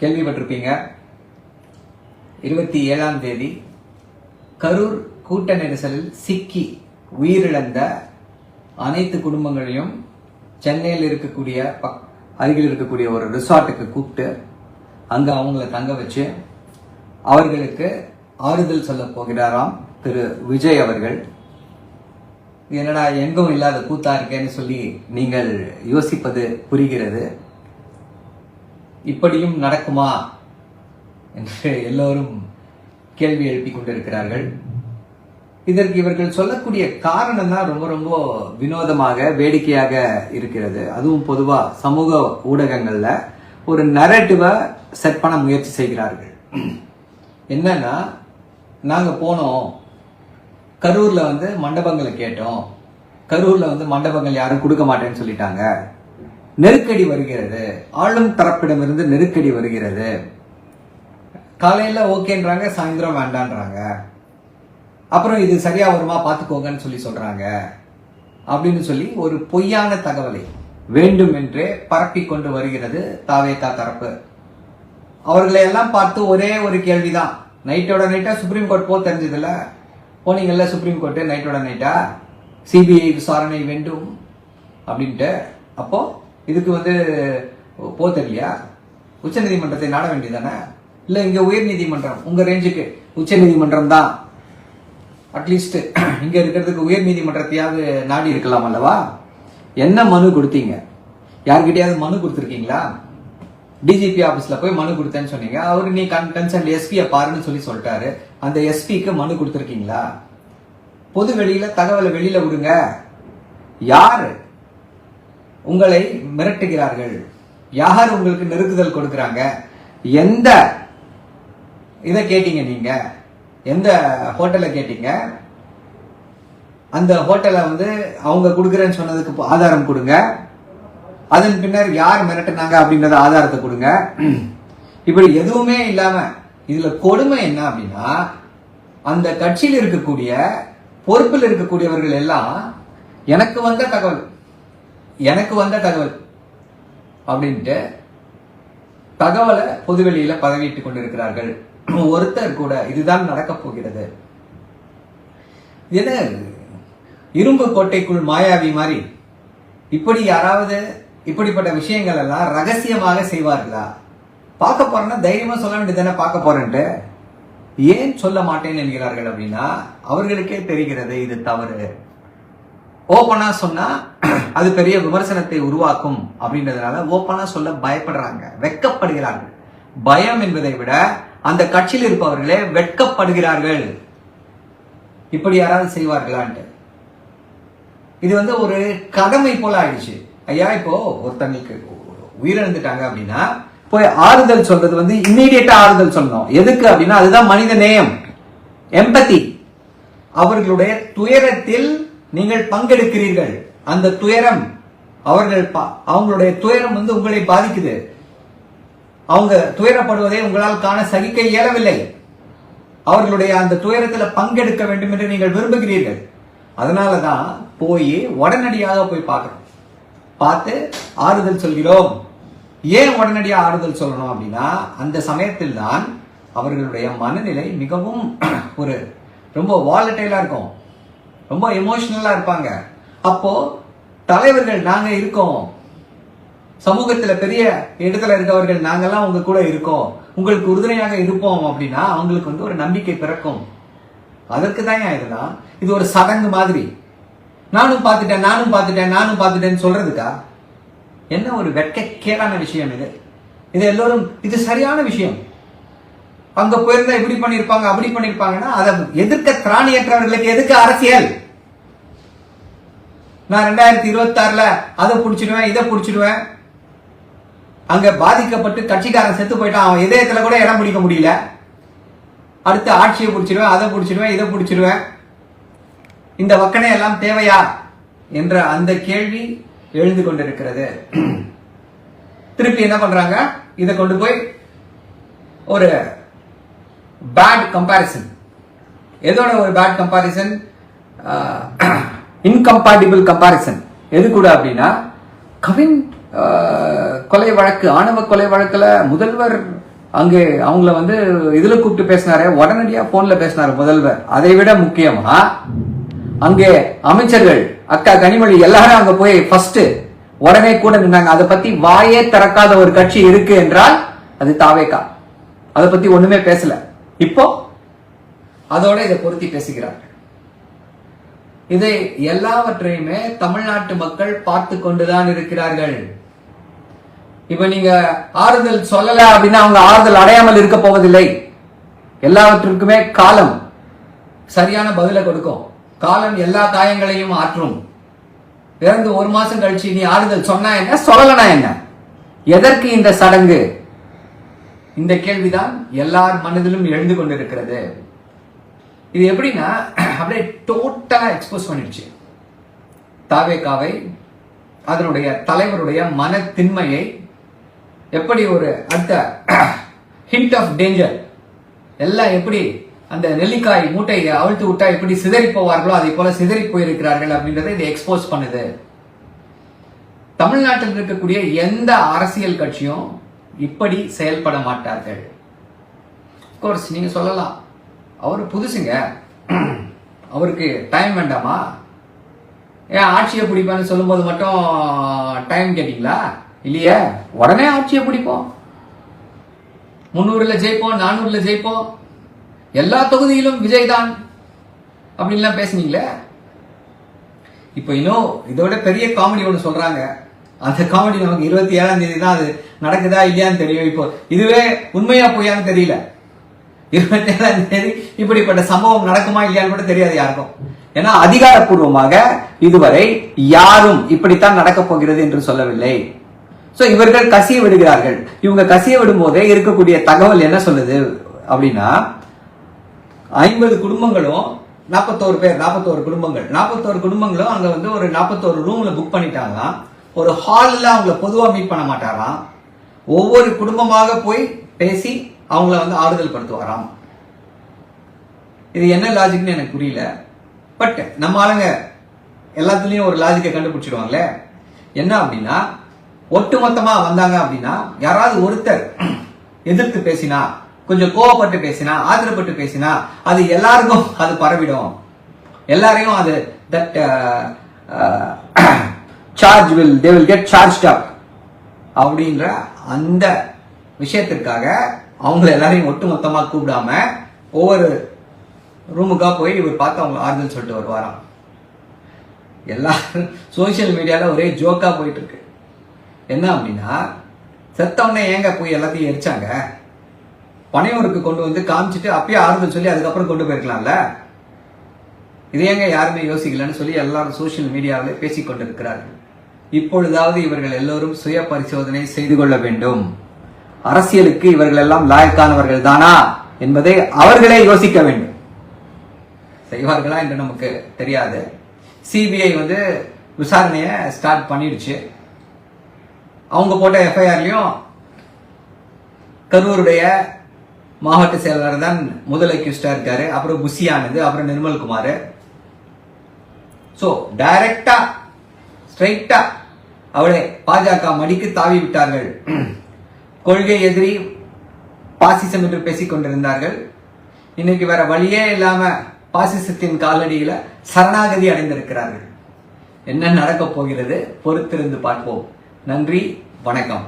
கேள்விப்பட்டிருப்பீங்க. 27ஆம் தேதி கரூர் கூட்ட நெரிசலில் சிக்கி உயிரிழந்த அனைத்து குடும்பங்களையும் சென்னையில் இருக்கக்கூடிய அருகில் இருக்கக்கூடிய ஒரு ரிசார்ட்டுக்கு கூப்பிட்டு அங்க அவங்கள தங்க வச்சு அவர்களுக்கு ஆறுதல் சொல்ல போகிறாராம் திரு விஜய் அவர்கள். என்னடா எங்கும் இல்லாத கூத்தா இருக்கேன்னு சொல்லி நீங்கள் யோசிப்பது புரிகிறது. இப்படியும் நடக்குமா என்று எல்லோரும் கேள்வி எழுப்பிக் கொண்டிருக்கிறார்கள். இதற்கு இவர்கள் சொல்லக்கூடிய காரணம் தான் ரொம்ப ரொம்ப வினோதமாக வேடிக்கையாக இருக்கிறது. அதுவும் பொதுவா சமூக ஊடகங்கள்ல ஒரு நரேட்டிவை செட் பண்ண முயற்சி செய்கிறார்கள். என்னன்னா, நாங்க போனோம், கரூர்ல மண்டபங்களை கேட்டோம், கரூர்ல மண்டபங்கள் யாரும் கொடுக்க மாட்டேன்னு சொல்லிட்டாங்க, நெருக்கடி வருகிறது, ஆளும் தரப்பிடமிருந்து நெருக்கடி வருகிறது, காலையில ஓகேன்றாங்க, சாயந்தரம் வேண்டான்றாங்க, அப்புறம் இது சரியா வருமா பாத்துக்கோங்கன்னு சொல்லி சொல்றாங்க அப்படின்னு சொல்லி ஒரு பொய்யான தகவலை வேண்டும் என்றே பரப்பி கொண்டு வருகிறது தாவேகா தரப்பு. அவர்களை எல்லாம் பார்த்து ஒரே ஒரு கேள்விதான், நைட்டோட நைட்டா சுப்ரீம் கோர்ட் தெரிஞ்சதுல போனீங்கல்ல, சுப்ரீம் கோர்ட் நைட்டோட நைட்டா சிபிஐ விசாரணை வேண்டும் அப்படின்ட்டு, அப்போ இதுக்கு தெரியலையா, உச்ச நீதிமன்றத்தை நாட வேண்டியதானே? இல்ல இங்க உயர் நீதிமன்றம், உங்க ரேஞ்சுக்கு உச்ச நீதிமன்றம் தான், அட்லீஸ்ட் இங்க இருக்கிறதுக்கு உயர் நீதிமன்றத்தையாவது நாடி இருக்கலாம் அல்லவா? என்ன மனு கொடுத்தீங்க? யார்கிட்டயாவது மனு கொடுத்துருக்கீங்களா? டிஜிபி ஆபீஸ்ல போய் மனு கொடுத்தேன்னு சொன்னீங்க, அவரு நீ கன்சர்ன் எஸ்பியை பாருன்னு சொல்லிட்டாரு. அந்த எஸ்பிக்கு மனு கொடுத்துருக்கீங்களா? பொது வெளியில தகவலை வெளியில விடுங்க. யாரு உங்களை மிரட்டுகிறார்கள்? யார் உங்களுக்கு நெருக்குதல் கொடுக்கறாங்க? எந்த இதை கேட்டீங்க? நீங்க எந்த ஹோட்டலை கேட்டீங்க? அந்த ஹோட்டலை அவங்க கொடுக்கறேன்னு சொன்னதுக்கு ஆதாரம் கொடுங்க. அதன் பின்னர் யார் மிரட்டினாங்க அப்படின்றத ஆதாரத்தை கொடுங்க. இப்படி எதுவுமே இல்லாம இதுல கொடுமை என்ன அப்படின்னா, அந்த கட்சியில் இருக்கக்கூடிய பொறுப்பில் இருக்கக்கூடியவர்கள் எல்லாம் எனக்கு வந்த தகவல் அப்படின்ட்டு தகவலை பொதுவெளியில பதவியிட்டுக் கொண்டிருக்கிறார்கள். ஒருத்தர் கூட இதுதான் நடக்க போகிறது, என்ன இரும்பு கோட்டைக்குள் மாயாவி மாதிரி இப்படி யாராவது இப்படிப்பட்ட விஷயங்கள் எல்லாம் ரகசியமாக செய்வார்களா? பார்க்க போறேன்னா தைரியமா சொல்ல வேண்டியதானே, பார்க்க போறேன்ட்டு ஏன் சொல்ல மாட்டேன் என்கிறார்கள் அப்படின்னா, அவர்களுக்கே தெரிகிறது இது தவறு. ஓப்பனா சொன்னா அது பெரிய விமர்சனத்தை உருவாக்கும் அப்படின்றதுனால ஓப்பனா சொல்ல பயப்படுறாங்க, வெட்கப்படுகிறார்கள். பயம் என்பதை விட அந்த கட்சியில் இருப்பவர்களே வெட்கப்படுகிறார்கள். இப்படி யாராவது செய்வார்களான்ட்டு இது ஒரு கடமை போல ஆயிடுச்சு. ஐயா, இப்போ ஒருத்தங்களுக்கு உயிரிழந்துட்டாங்க அப்படின்னா போய் ஆறுதல் சொல்றது இம்மீடியட்டா ஆறுதல் சொல்லணும். எதுக்கு அப்படின்னா அதுதான் மனித நேயம், எம்பதி. அவர்களுடைய துயரத்தில் நீங்கள் பங்கெடுக்கிறீர்கள். அந்த துயரம் அவங்களுடைய துயரம் உங்களை பாதிக்குது. அவங்க துயரப்படுவதை உங்களால் காண சகிக்க இயலவில்லை. அவர்களுடைய அந்த துயரத்தில் பங்கெடுக்க வேண்டும் என்று நீங்கள் விரும்புகிறீர்கள். அதனாலதான் போய் உடனடியாக போய் பார்க்கணும், பார்த்து ஆறுதல் சொல்கிறோம். ஏன் உடனடியாக ஆறுதல் சொல்லணும் அப்படின்னா, அந்த சமயத்தில் தான் அவர்களுடைய மனநிலை மிகவும் ரொம்ப வாலட்டைலா இருக்கும், ரொம்ப எமோஷனலா இருப்பாங்க. அப்போ தலைவர்கள் நாங்க இருக்கோம், சமூகத்துல பெரிய இடத்துல இருக்கவர்கள் நாங்கெல்லாம் உங்க கூட இருக்கோம், உங்களுக்கு உறுதுணையாக இருப்போம் அப்படின்னா அவங்களுக்கு ஒரு நம்பிக்கை பிறக்கும். அதற்கு தான் இதெல்லாம். இது ஒரு சடங்கு மாதிரி. நானும் பார்த்துட்டேன்னு சொல்றதுக்கா? என்ன ஒரு வெட்கக்கேடான விஷயம் இது. இது எல்லோரும் இது சரியான விஷயம். அங்க போயிருந்தா இப்படி பண்ணிருப்பாங்க, அப்படி பண்ணிருப்பாங்கன்னா அதை எதிர்க்க திராணியற்றவர்களுக்கு எதுக்கு அரசியல்? நான் 2026ல அதை புடிச்சிடுவேன், இதை புடிச்சிடுவேன். அங்க பாதிக்கப்பட்டு கட்சிக்காரன் செத்து போயிட்டான், அவன் இதயத்துல கூட இடம் பிடிக்க முடியல. அடுத்து ஆட்சியை பிடிச்சிடுவேன், அதை பிடிச்சிடுவேன், இதை பிடிச்சிடுவேன். இந்த வக்கனை எல்லாம் தேவையா என்ற அந்த கேள்வி எழுந்து கொண்டிருக்கிறது. திருப்பி என்ன பண்றாங்க? இதை கொண்டு போய் ஒரு பேட் கம்பாரிசன். எதோட ஒரு பேட் கம்பாரிசன்? இன்கம்பாட்டிபிள் கம்பாரிசன். எது கூட அப்படின்னா, கவின் கொலை வழக்கு, ஆணவ கொலை வழக்குல முதல்வர் அங்கே அவங்கள வந்து இதுல கூப்பிட்டு பேசினாரு, உடனடியா போன்ல பேசினாரு முதல்வர். அதை விட முக்கியமா அங்கே அமைச்சர்கள் அக்கா கனிமொழி எல்லாரும் அங்க போய் ஃபர்ஸ்ட் உடனே கூட நின்னாங்க. அதை பத்தி வாயே திறக்காத ஒரு கட்சி இருக்கு என்றால் அது தாவேகா. அதை பத்தி ஒண்ணுமே பேசல. இப்போ அதோட இதை பொருத்தி பேசுகிறார்கள். இதை எல்லாவற்றையுமே தமிழ்நாட்டு மக்கள் பார்த்து கொண்டுதான் இருக்கிறார்கள். இப்ப நீங்க ஆறுதல் சொல்லல அப்படின்னா அவங்க ஆறுதல் அடையாமல் இருக்க போவதில்லை. எல்லாவற்றிற்குமே காலம் சரியான பதில கொடுக்கும். காலம் எல்லா காயங்களையும் ஆற்றும். இறந்து ஒரு மாசம் கழிச்சு நீ ஆறுதல் சொன்னா என்ன, சொல்லலனா என்ன? எதற்கு இந்த சடங்கு? இந்த கேள்விதான் எல்லார் மனதிலும் எழுந்து கொண்டிருக்கிறது. இது எப்படின்னா அப்படியே டோட்டலா எக்ஸ்போஸ் பண்ணிடுச்சு தாவேகாவை, அதனுடைய தலைவருடைய மன திண்மையை. எப்படி ஒரு அடுத்த ஹிண்ட் ஆஃப் டேஞ்சர் எல்லாம் எப்படி அந்த நெல்லிக்காய் மூட்டையை அவிழ்த்து விட்டா எப்படி சிதறி போவார்களோ அதை போல சிதறி போயிருக்கிறார்கள் அப்படின்றத இதை எக்ஸ்போஸ் பண்ணுது. தமிழ்நாட்டில் இருக்கக்கூடிய எந்த அரசியல் கட்சியும் இப்படி செயல்பட மாட்டார்கள். கோர்ஸ் நீங்க சொல்லலாம், அவரு புதுசுங்க, அவருக்கு டைம் வேண்டாமா? ஏன் ஆட்சியை பிடிப்பான்னு சொல்லும் போது மட்டும் டைம் கேட்டீங்களா? இல்லையே, உடனே ஆட்சியை பிடிப்போம், 300ல ஜெயிப்போம், 400ல ஜெயிப்போம், எல்லா தொகுதியிலும் விஜய் தான் அப்படின்லாம் பேசுனீங்களே. இப்போ இன்னும் இதோட பெரிய காமெடி ஒன்று சொல்றாங்க. அந்த காமெடி நமக்கு 27ஆம் தேதி தான் அது நடக்குதா இல்லையான்னு தெரியும். இப்போ இதுவே உண்மையா பொய்யான்னு தெரியல. 27ஆம் தேதி இப்படிப்பட்ட சம்பவம் நடக்குமா இல்லையான்னு கூட தெரியாது யாருக்கும். ஏன்னா அதிகாரப்பூர்வமாக இதுவரை யாரும் இப்படித்தான் நடக்கப் போகிறது என்று சொல்லவில்லை. சோ இவர்கள் கசிய விடுகிறார்கள். இவங்க கசிய விடும் போதே இருக்கக்கூடிய தகவல் என்ன சொல்லுது அப்படின்னா, 50 குடும்பங்களும் 41 பேர், 41 குடும்பங்கள், 41 குடும்பங்களும் அங்க வந்து ஒரு 41 ரூம்ல புக் பண்ணிட்டாங்க. ஒரு ஹால்ல அவங்கள பொதுவா மீட் பண்ண மாட்டாராம். ஒவ்வொரு குடும்பமாக போய் பேசி அவங்கள வந்து ஆறுதல் படுத்துவாராம். இது என்ன லாஜிக்னு எனக்கு புரியல. பட் நம்ம ஆளுங்க எல்லாத்துலயும் ஒரு லாஜிக்கை கண்டுபிடிச்சிடுவாங்களே. என்ன அப்படின்னா, ஒட்டுமொத்தமா வந்தாங்க அப்படின்னா யாராவது ஒருத்தர் எதிர்த்து பேசினா, கொஞ்சம் கோவப்பட்டு பேசினா, ஆதரப்பட்டு பேசினா அது எல்லாருக்கும் அது பரவிடும். எல்லாரையும் அது that charge they will get charged up அப்படின்ற அந்த விஷயத்திற்காக அவங்களை எல்லாரையும் ஒட்டுமொத்தமா கூப்பிடாம ஒவ்வொரு ரூமுக்கா போய் இவர் பார்த்து அவங்க ஆறுதல் சொல்லிட்டு வருவாராம். எல்லாரும் சோசியல் மீடியால ஒரே ஜோக்கா போயிட்டு இருக்கு. என்ன அப்படின்னா, செத்தவனே ஏங்க போய் எல்லாத்தையும் எரிச்சாங்க, பனையூருக்கு கொண்டு வந்து காமிச்சிட்டு அப்பயே ஆறுதல் சொல்லி அதுக்கப்புறம் கொண்டு போயிருக்கலாம்ல. இது ஏங்க யாருமே யோசிக்கலன்னு சொல்லி எல்லாரும் சோசியல் மீடியாவில் பேசிக் கொண்டிருக்கிறார்கள். இப்பொழுதாவது இவர்கள் எல்லோரும் சுய பரிசோதனை செய்து கொள்ள வேண்டும். அரசியலுக்கு இவர்கள் எல்லாம் லாயக்கானவர்கள் தானா என்பதை அவர்களே யோசிக்க வேண்டும். செய்வார்களா என்று நமக்கு தெரியாது. சிபிஐ வந்து விசாரணையை ஸ்டார்ட் பண்ணிடுச்சு. அவங்க போட்ட எஃப்ஐஆர்லயும் கரூருடைய மாவட்ட செயலாளர் தான் முதல் அக்யூஸ்டா இருக்காரு. அப்புறம் புசியானது, அப்புறம் நிர்மல்குமார். சோ டைரக்டா ஸ்ட்ரைட்டா அவளை பாஜக மடிக்கு தாவி விட்டார்கள். கொள்கை எதிரி பாசிசம் என்று பேசிக் கொண்டிருந்தார்கள். இன்னைக்கு வேற வழியே இல்லாம பாசிசத்தின் காலடியில சரணாகதி அடைந்திருக்கிறார்கள். என்ன நடக்கப் போகிறது பொறுத்திருந்து பார்ப்போம். நன்றி, வணக்கம்.